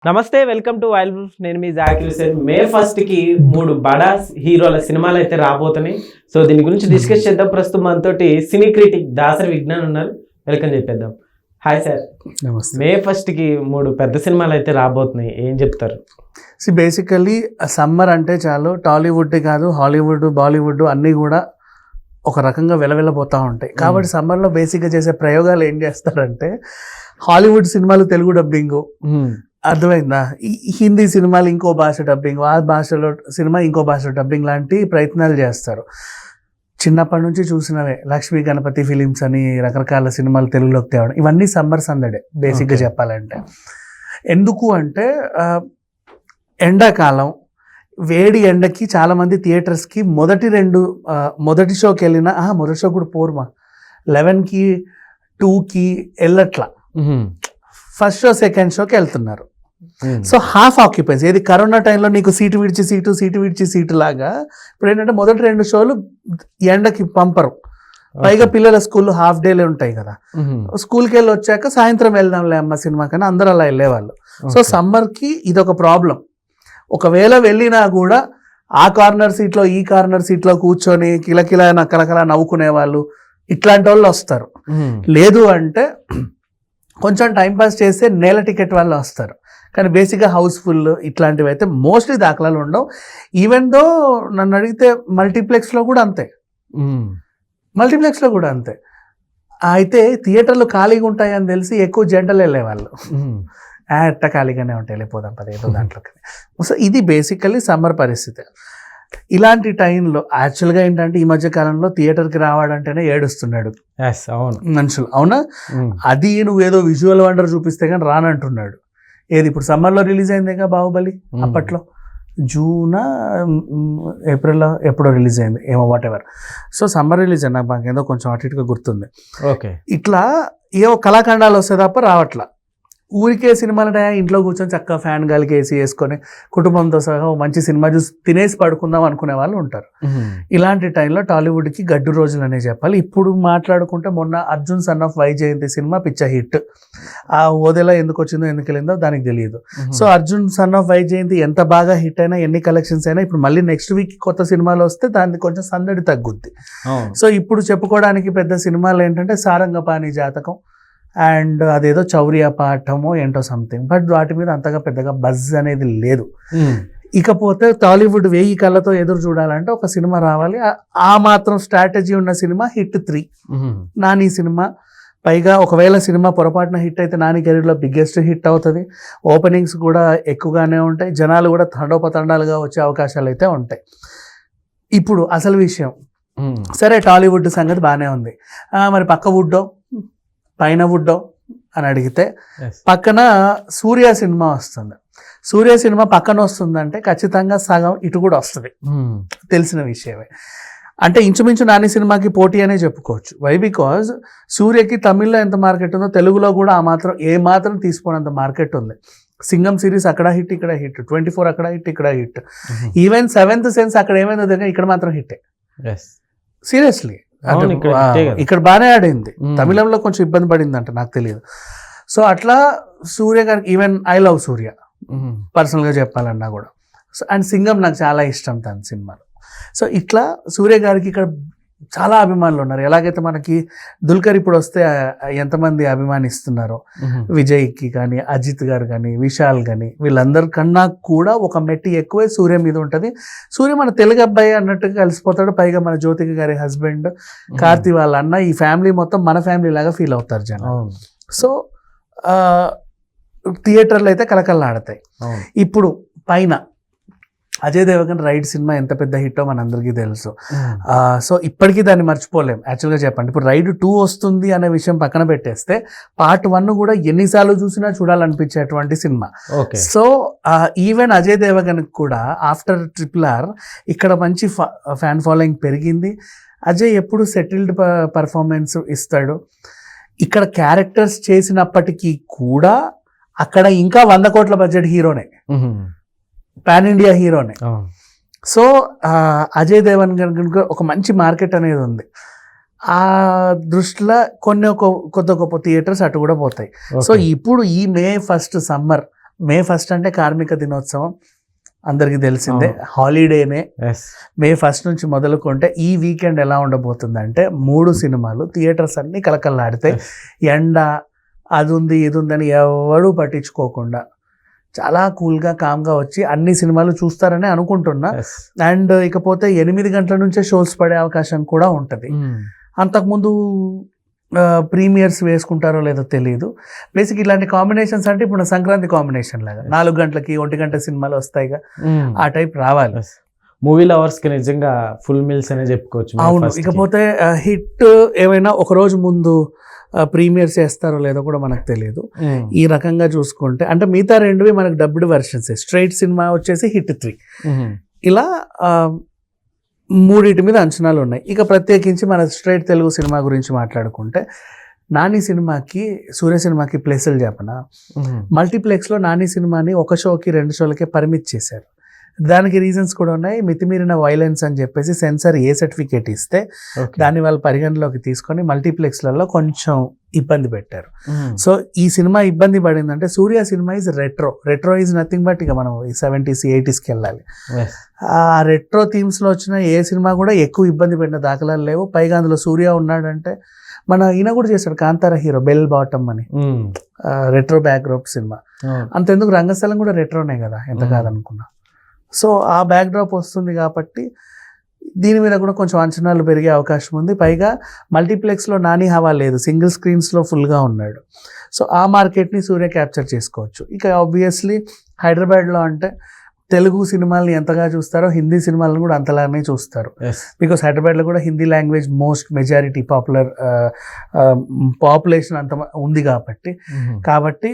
నమస్తే, welcome to wild proof. నేను మీ జాకిర్ హుసేన్. మే 1 కి 3 బడా హీరోల సినిమాలు అయితే రాబోతున్నాయి. సో దీని గురించి డిస్కస్ చేద్దాం. ప్రస్తుతం మనతోటి సినీ క్రిటిక్ దాసరి విజ్ఞాన్ ఉన్నారు. వెల్కమ్ చెప్పేద్దాం. Hi sir. నమస్తే. మే 1 కి 3 పెద్ద సినిమాలు అయితే రాబోతున్నాయి, ఏం చెప్తారు? బేసికల్లీ సమ్మర్ అంటే చాలు టాలీవుడ్ కాదు, హాలీవుడ్, బాలీవుడ్ అన్నీ కూడా ఒక రకంగా వెలవెలబోతూ ఉంటాయి. కాబట్టి సమ్మర్లో బేసిక్గా చేసే ప్రయోగాలు ఏం చేస్తారంటే, హాలీవుడ్ సినిమాలు తెలుగు డబ్బింగు, అర్థమైందా, హిందీ సినిమాలు ఇంకో భాష డబ్బింగ్, ఆ భాషలో సినిమా ఇంకో భాష డబ్బింగ్ లాంటి ప్రయత్నాలు చేస్తారు. చిన్నప్పటి నుంచి చూసినవే లక్ష్మీ గణపతి ఫిలిమ్స్ అని రకరకాల సినిమాలు తెలుగులోకి తేవడం, ఇవన్నీ సమ్మర్ సందడే బేసిక్గా చెప్పాలంటే. ఎందుకు అంటే ఎండాకాలం వేడి ఎండకి చాలామంది థియేటర్స్కి మొదటి షోకి వెళ్ళినా మొదటి షో కూడా పోరుమా 11కి 2కి వెళ్ళట్లా, ఫస్ట్ షో సెకండ్ షోకి వెళ్తున్నారు. సో హాఫ్ ఆక్యుపెన్సీ, ఏది కరోనా టైంలో నీకు సీటు విడిచి సీటు లాగా ఇప్పుడు ఏంటంటే మొదటి 2 షోలు ఎండకి పంపరు. పైగా పిల్లల స్కూల్ హాఫ్ డేలే ఉంటాయి కదా, స్కూల్కి వెళ్ళి వచ్చాక సాయంత్రం వెళ్దాంలే అమ్మ సినిమా కానీ అందరూ అలా వెళ్ళేవాళ్ళు. సో సమ్మర్కి ఇదొక ప్రాబ్లం. ఒకవేళ వెళ్ళినా కూడా ఆ కార్నర్ సీట్లో ఈ కార్నర్ సీట్లో కూర్చొని కిలకిలా కలకలా నవ్వుకునే వాళ్ళు ఇట్లాంటి వాళ్ళు వస్తారు. లేదు అంటే కొంచెం టైంపాస్ చేస్తే నేల టికెట్ వాళ్ళు వస్తారు. కానీ బేసిక్గా హౌస్ఫుల్ ఇట్లాంటివి అయితే మోస్ట్లీ దాఖలాలు ఉండవు. ఈవెన్ దో నన్ను అడిగితే మల్టీప్లెక్స్లో కూడా అంతే. అయితే థియేటర్లు ఖాళీగా ఉంటాయని తెలిసి ఎక్కువ జంటలు వెళ్ళేవాళ్ళు. ఎట్ట ఖాళీగానే ఉంటాయి, వెళ్ళిపోదాం పదేదో దాంట్లోకి. సో ఇది బేసికల్లీ సమ్మర్ పరిస్థితి. ఇలాంటి టైంలో యాక్చువల్గా ఏంటంటే ఈ మధ్య కాలంలో థియేటర్కి రావాలంటేనే ఏడుస్తున్నాడు మనుషులు, అవునా? అది నువ్వేదో విజువల్ వండర్ చూపిస్తే కానీ రానంటున్నాడు. ఏది ఇప్పుడు సమ్మర్లో రిలీజ్ అయిందేగా బాహుబలి, అప్పట్లో జూనా ఏప్రిల్ ఎప్పుడో రిలీజ్ అయింది, ఏమో what ever. So summer release అయింది, నాకు ఏదో కొంచెం అటు ఇటుగా గుర్తుంది. ఇట్లా ఏవో కళాఖండాలు వస్తే తప్ప రావట్లా. ఊరికే సినిమాలు ఇంట్లో కూర్చొని చక్కగా ఫ్యాన్ గాలికి ఏసీ వేసుకొని కుటుంబంతో సహా మంచి సినిమా చూసి తినేసి పడుకుందాం అనుకునే వాళ్ళు ఉంటారు. ఇలాంటి టైంలో టాలీవుడ్కి గడ్డు రోజులు అనే చెప్పాలి. ఇప్పుడు మాట్లాడుకుంటే మొన్న Arjun son of Vyjayanthi cinema పిచ్చ హిట్. ఆ ఓదెలా ఎందుకు వచ్చిందో ఎందుకు వెళ్ళిందో దానికి తెలియదు. So Arjun son of Vyjayanthi ఎంత బాగా హిట్ అయినా, ఎన్ని కలెక్షన్స్ అయినా, ఇప్పుడు మళ్ళీ నెక్స్ట్ వీక్ కొత్త సినిమాలు వస్తే దానికి కొంచెం సందడి తగ్గుద్ది. సో ఇప్పుడు చెప్పుకోవడానికి పెద్ద సినిమాలు ఏంటంటే సారంగపాణి జాతకం అండ్ అదేదో చౌర్య పాఠమో ఏంటో సంథింగ్, బట్ వాటి మీద అంతగా పెద్దగా బజ్ అనేది లేదు. ఇకపోతే టాలీవుడ్ 1000 కళ్ళతో ఎదురు చూడాలంటే ఒక సినిమా రావాలి. ఆ మాత్రం స్ట్రాటజీ ఉన్న సినిమా హిట్ 3 నాని సినిమా. పైగా ఒకవేళ సినిమా పొరపాటున హిట్ అయితే నాని కెరీర్లో బిగ్గెస్ట్ హిట్ అవుతుంది. ఓపెనింగ్స్ కూడా ఎక్కువగానే ఉంటాయి, జనాలు కూడా తండోపతండాలుగా వచ్చే అవకాశాలు అయితే ఉంటాయి. ఇప్పుడు అసలు విషయం, సరే టాలీవుడ్ సంగతి బాగానే ఉంది, మరి పక్క వుడ్డో పైన వుడ్డో అని అడిగితే పక్కన సూర్య సినిమా వస్తుంది. సూర్య సినిమా పక్కన వస్తుందంటే ఖచ్చితంగా సగం ఇటు కూడా వస్తుంది, తెలిసిన విషయమే. అంటే ఇంచుమించు నాని సినిమాకి పోటీ అనే చెప్పుకోవచ్చు. వై? బికాజ్ సూర్యకి తమిళ్లో ఎంత మార్కెట్ ఉందో తెలుగులో కూడా ఏ మాత్రం తీసుకోనంత మార్కెట్ ఉంది. సింగం సిరీస్ అక్కడ హిట్, ఇక్కడ హిట్, 24 అక్కడ హిట్, ఇక్కడ హిట్. ఈవెన్ 7th సెన్స్ అక్కడ ఏమైందో తెలియదు, ఇక్కడ మాత్రం హిట్టే. సీరియస్లీ ఇక్కడ బాగానే ఆడింది, తమిళంలో కొంచెం ఇబ్బంది పడింది అంటే నాకు తెలియదు. సో అట్లా సూర్య గారికి, ఈవెన్ ఐ లవ్ సూర్య పర్సనల్గా చెప్పాలన్నా కూడా. సో అండ్ సింగం నాకు చాలా ఇష్టం తన సినిమాలో. సో ఇట్లా సూర్య గారికి ఇక్కడ చాలా అభిమానులు ఉన్నారు. ఎలాగైతే మనకి దుల్కర్ ఇప్పుడు వస్తే ఎంతమంది అభిమానిస్తున్నారో, విజయ్కి కానీ, అజిత్ గారు కానీ, విశాల్ కానీ, వీళ్ళందరికన్నా కూడా ఒక మెట్టి ఎక్కువే సూర్య మీద ఉంటుంది. సూర్య మన తెలుగు అబ్బాయి అన్నట్టుగా కలిసిపోతాడు. పైగా మన జ్యోతిక గారి హస్బెండ్, కార్తీ వాళ్ళ అన్న, ఈ ఫ్యామిలీ మొత్తం మన ఫ్యామిలీ లాగా ఫీల్ అవుతారు జనం. సో థియేటర్లు అయితే కలకల్లాడతాయి. ఇప్పుడు పైన అజయ్ దేవగన్ రైడ్ సినిమా ఎంత పెద్ద హిట్టో మనందరికీ తెలుసు. సో ఇప్పటికీ దాన్ని మర్చిపోలేం. యాక్చువల్గా చెప్పండి, ఇప్పుడు రైడ్ 2 వస్తుంది అనే విషయం పక్కన పెట్టేస్తే పార్ట్ 1 కూడా ఎన్నిసార్లు చూసినా చూడాలనిపించేటువంటి cinema. So even Ajay Devgan కూడా ఆఫ్టర్ RRR ఇక్కడ మంచి ఫ్యాన్ ఫాలోయింగ్ పెరిగింది. అజయ్ ఎప్పుడు సెటిల్డ్ పర్ఫార్మెన్స్ ఇస్తాడు. ఇక్కడ క్యారెక్టర్స్ చేసినప్పటికీ కూడా అక్కడ ఇంకా 100 కోట్ల బడ్జెట్ హీరోనే, పాన్ ఇండియా హీరోనే. సో అజయ్ దేవగన్ గారికి ఒక మంచి మార్కెట్ అనేది ఉంది. ఆ దృష్టిలో కొద్ది గొప్ప థియేటర్స్ అటు కూడా పోతాయి. సో ఇప్పుడు ఈ May 1 సమ్మర్ మే 1 అంటే కార్మిక దినోత్సవం అందరికీ తెలిసిందే, హాలిడేనే. మే 1 నుంచి మొదలుకుంటే ఈ వీకెండ్ ఎలా ఉండబోతుందంటే 3 సినిమాలు థియేటర్స్ అన్ని కలకల్లాడితే, ఎండ అది ఉంది ఇది ఉందని ఎవడూ పట్టించుకోకుండా చాలా కూల్గా కామ్గా వచ్చి అన్ని సినిమాలు చూస్తారని అనుకుంటున్నా. అండ్ ఇకపోతే 8 గంటల నుంచే షోస్ పడే అవకాశం కూడా ఉంటుంది. అంతకుముందు ప్రీమియర్స్ వేసుకుంటారో లేదో తెలియదు. బేసిక్ ఇలాంటి కాంబినేషన్స్ అంటే ఇప్పుడు సంక్రాంతి కాంబినేషన్ లాగా 4 గంటలకి 1 గంట సినిమాలు వస్తాయిగా, ఆ టైప్ రావాలి. మూవీ లవర్స్ కి నిజంగా ఫుల్ మీల్స్ అనే చెప్పుకోవచ్చు. అవును. ఇకపోతే హిట్ ఏమైనా ఒక రోజు ముందు ప్రీమియర్స్ చేస్తారో లేదో కూడా మనకు తెలియదు. ఈ రకంగా చూసుకుంటే అంటే మిగతా 2 మనకు డబ్బుడ్ వెర్షన్స్, స్ట్రైట్ సినిమా వచ్చేసి హిట్ 3, ఇలా 3 మీద అంచనాలు ఉన్నాయి. ఇక ప్రత్యేకించి మన స్ట్రైట్ తెలుగు సినిమా గురించి మాట్లాడుకుంటే, నాని సినిమాకి సూర్య సినిమాకి ప్లేసులు చెప్పనా, మల్టీప్లెక్స్లో నాని సినిమాని 1 షోకి 2 షోలకే పరిమితి చేశారు. దానికి రీజన్స్ కూడా ఉన్నాయి. మితిమీరిన వైలెన్స్ అని చెప్పేసి సెన్సార్ ఏ సర్టిఫికేట్ ఇస్తే దాన్ని వాళ్ళు పరిగణలోకి తీసుకొని మల్టీప్లెక్స్లలో కొంచెం ఇబ్బంది పెట్టారు. సో ఈ సినిమా ఇబ్బంది పడిందంటే, Suriya cinema is retro is nothing but ఇక మనం 70s 80s వెళ్ళాలి. ఆ రెట్రో థీమ్స్లో వచ్చిన ఏ సినిమా కూడా ఎక్కువ ఇబ్బంది పెట్టిన దాఖలాలు లేవు. పైగా అందులో సూర్య ఉన్నాడంటే, మన ఈయన కూడా చేశాడు కాంతార హీరో బెల్ బాటమ్ అని, రెట్రో బ్యాక్డ్రాప్ సినిమా. అంతెందుకు రంగస్థలం కూడా రెట్రోనే కదా, ఎంత కాదనుకున్నా. సో ఆ బ్యాక్డ్రాప్ వస్తుంది కాబట్టి దీని మీద కూడా కొంచెం అంచనాలు పెరిగే అవకాశం ఉంది. పైగా మల్టీప్లెక్స్లో నాని హవా లేదు, సింగిల్ స్క్రీన్స్లో ఫుల్గా ఉన్నాడు. సో ఆ మార్కెట్ని సూర్య క్యాప్చర్ చేసుకోవచ్చు. ఇక ఆబ్వియస్లీ హైదరాబాద్లో అంటే తెలుగు సినిమాల్ని ఎంతగా చూస్తారో హిందీ సినిమాలను కూడా అంతలానే చూస్తారు. బికాస్ హైదరాబాద్లో కూడా Hindi language most majority population అంత ఉంది కాబట్టి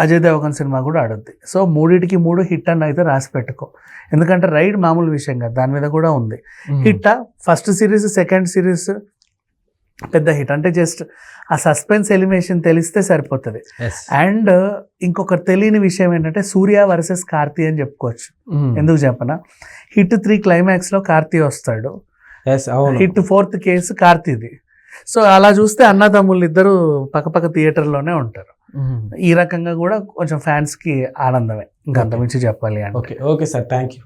అజయ్ దేవగన్ సినిమా కూడా ఆడుద్ది. సో 3టికి 3 హిట్ అని అయితే రాసి పెట్టుకో. ఎందుకంటే రైడ్ మామూలు విషయం కాదు, దాని మీద కూడా ఉంది. Hit first series second series పెద్ద హిట్ అంటే జస్ట్ ఆ సస్పెన్స్ ఎలిమేషన్ తెలిస్తే సరిపోతుంది. అండ్ ఇంకొక తెలియని విషయం ఏంటంటే సూర్య వర్సెస్ కార్తీ అని చెప్పుకోవచ్చు. ఎందుకు చెప్పనా, హిట్ 3 క్లైమాక్స్లో కార్తీ వస్తాడు, హిట్ 4th కేసు కార్తీది. సో అలా చూస్తే అన్నదమ్ముళ్ళు ఇద్దరు పక్కపక్క థియేటర్లోనే ఉంటారు. ఈ రకంగా కూడా కొంచెం ఫ్యాన్స్కి ఆనందమే, ఇంకా అంతమించి చెప్పాలి అంటే. Okay sir, thank you.